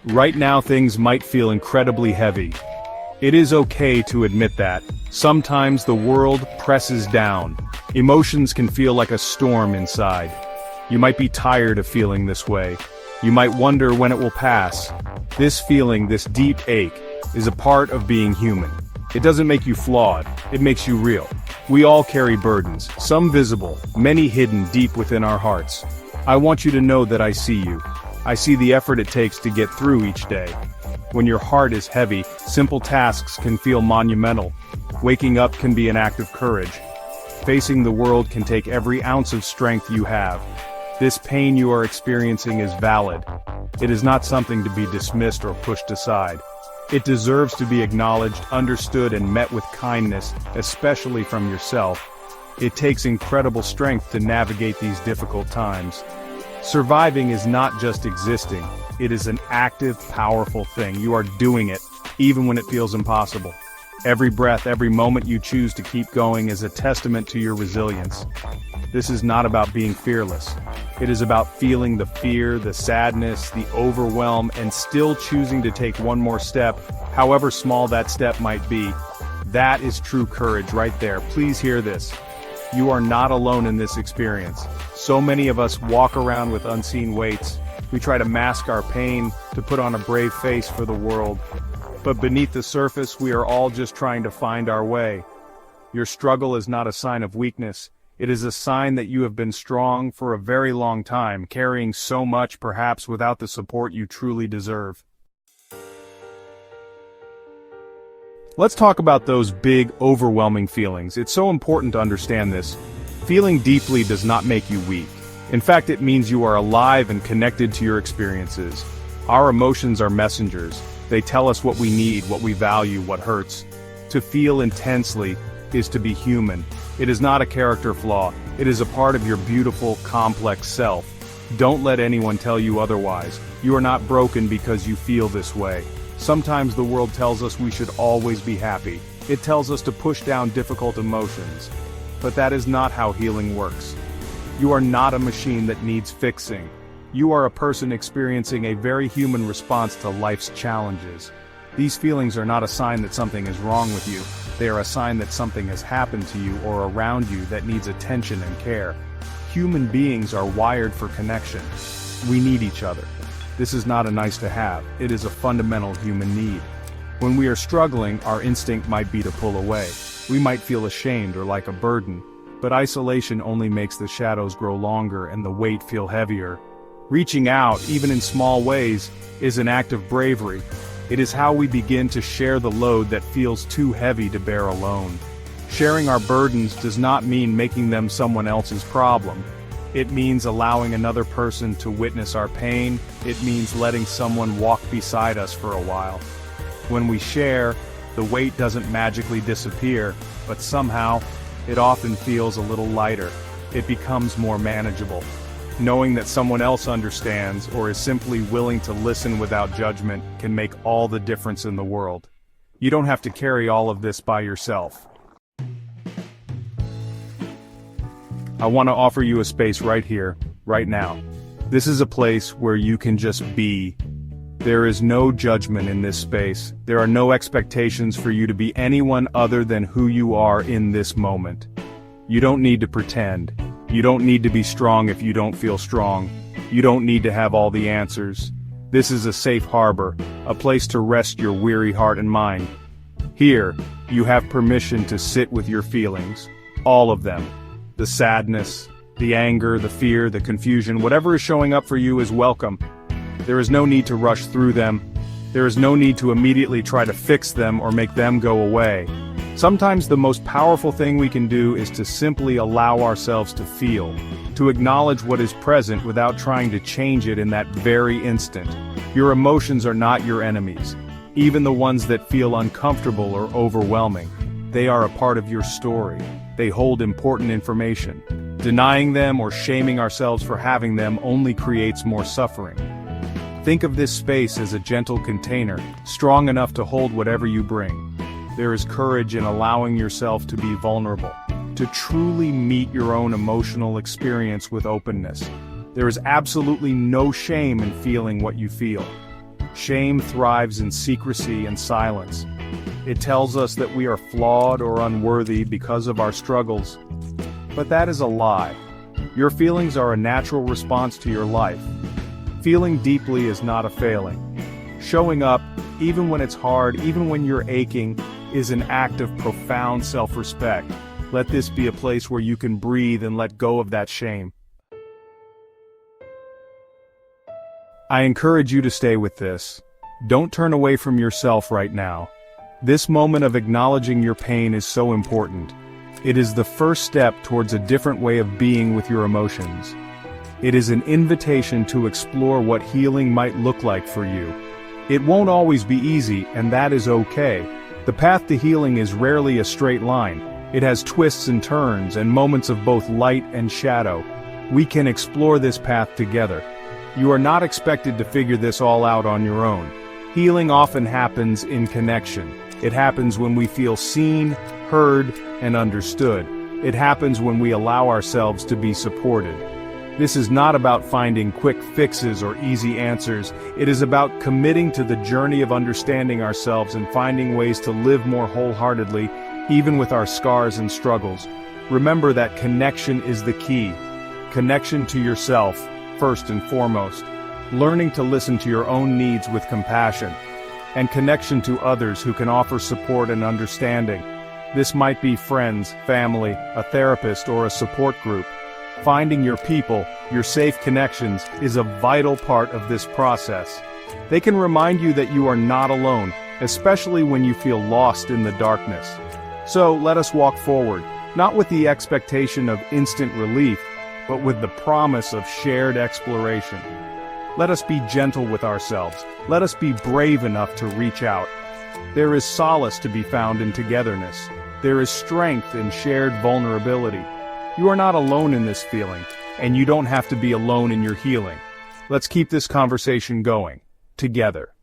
Right now things might feel incredibly heavy. It is okay to admit that. Sometimes the world presses down. Emotions can feel like a storm inside. You might be tired of feeling this way. You might wonder when it will pass. This feeling, this deep ache, is a part of being human. It doesn't make you flawed, it makes you real. We all carry burdens, some visible, many hidden deep within our hearts. I want you to know that I see you. I see the effort it takes to get through each day. When your heart is heavy, simple tasks can feel monumental. Waking up can be an act of courage. Facing the world can take every ounce of strength you have. This pain you are experiencing is valid. It is not something to be dismissed or pushed aside. It deserves to be acknowledged, understood, and met with kindness, especially from yourself. It takes incredible strength to navigate these difficult times. Surviving is not just existing, it is an active, powerful thing. You are doing it, even when it feels impossible. Every breath, every moment you choose to keep going is a testament to your resilience. This is not about being fearless. It is about feeling the fear, the sadness, the overwhelm, and still choosing to take one more step, however small that step might be. That is true courage right there. Please hear this. You are not alone in this experience. So many of us walk around with unseen weights. We try to mask our pain, to put on a brave face for the world. But beneath the surface, we are all just trying to find our way. Your struggle is not a sign of weakness. It is a sign that you have been strong for a very long time, carrying so much perhaps without the support you truly deserve. Let's talk about those big, overwhelming feelings. It's so important to understand this. Feeling deeply does not make you weak. In fact, it means you are alive and connected to your experiences. Our emotions are messengers. They tell us what we need, what we value, what hurts. To feel intensely is to be human. It is not a character flaw. It is a part of your beautiful, complex self. Don't let anyone tell you otherwise. You are not broken because you feel this way. Sometimes the world tells us we should always be happy. It tells us to push down difficult emotions. But that is not how healing works. You are not a machine that needs fixing. You are a person experiencing a very human response to life's challenges. These feelings are not a sign that something is wrong with you. They are a sign that something has happened to you or around you that needs attention and care. Human beings are wired for connection. We need each other. This is not a nice to have, it is a fundamental human need. When we are struggling, our instinct might be to pull away. We might feel ashamed or like a burden, but isolation only makes the shadows grow longer and the weight feel heavier. Reaching out, even in small ways, is an act of bravery. It is how we begin to share the load that feels too heavy to bear alone. Sharing our burdens does not mean making them someone else's problem. It means allowing another person to witness our pain. It means letting someone walk beside us for a while. When we share, the weight doesn't magically disappear, but somehow, it often feels a little lighter. It becomes more manageable. Knowing that someone else understands or is simply willing to listen without judgment can make all the difference in the world. You don't have to carry all of this by yourself. I want to offer you a space right here, right now. This is a place where you can just be. There is no judgment in this space. There are no expectations for you to be anyone other than who you are in this moment. You don't need to pretend. You don't need to be strong if you don't feel strong. You don't need to have all the answers. This is a safe harbor, a place to rest your weary heart and mind. Here, you have permission to sit with your feelings, all of them. The sadness, the anger, the fear, the confusion, whatever is showing up for you is welcome. There is no need to rush through them. There is no need to immediately try to fix them or make them go away. Sometimes the most powerful thing we can do is to simply allow ourselves to feel, to acknowledge what is present without trying to change it in that very instant. Your emotions are not your enemies, even the ones that feel uncomfortable or overwhelming. They are a part of your story. They hold important information. Denying them or shaming ourselves for having them only creates more suffering. Think of this space as a gentle container, strong enough to hold whatever you bring. There is courage in allowing yourself to be vulnerable, to truly meet your own emotional experience with openness. There is absolutely no shame in feeling what you feel. Shame thrives in secrecy and silence. It tells us that we are flawed or unworthy because of our struggles. But that is a lie. Your feelings are a natural response to your life. Feeling deeply is not a failing. Showing up, even when it's hard, even when you're aching, is an act of profound self-respect. Let this be a place where you can breathe and let go of that shame. I encourage you to stay with this. Don't turn away from yourself right now. This moment of acknowledging your pain is so important. It is the first step towards a different way of being with your emotions. It is an invitation to explore what healing might look like for you. It won't always be easy, and that is okay. The path to healing is rarely a straight line. It has twists and turns and moments of both light and shadow. We can explore this path together. You are not expected to figure this all out on your own. Healing often happens in connection. It happens when we feel seen, heard, and understood. It happens when we allow ourselves to be supported. This is not about finding quick fixes or easy answers. It is about committing to the journey of understanding ourselves and finding ways to live more wholeheartedly, even with our scars and struggles. Remember that connection is the key. Connection to yourself, first and foremost. Learning to listen to your own needs with compassion. And connection to others who can offer support and understanding. This might be friends, family, a therapist, or a support group. Finding your people, your safe connections, is a vital part of this process. They can remind you that you are not alone, especially when you feel lost in the darkness. So let us walk forward, not with the expectation of instant relief, but with the promise of shared exploration. Let us be gentle with ourselves. Let us be brave enough to reach out. There is solace to be found in togetherness. There is strength in shared vulnerability. You are not alone in this feeling, and you don't have to be alone in your healing. Let's keep this conversation going, together.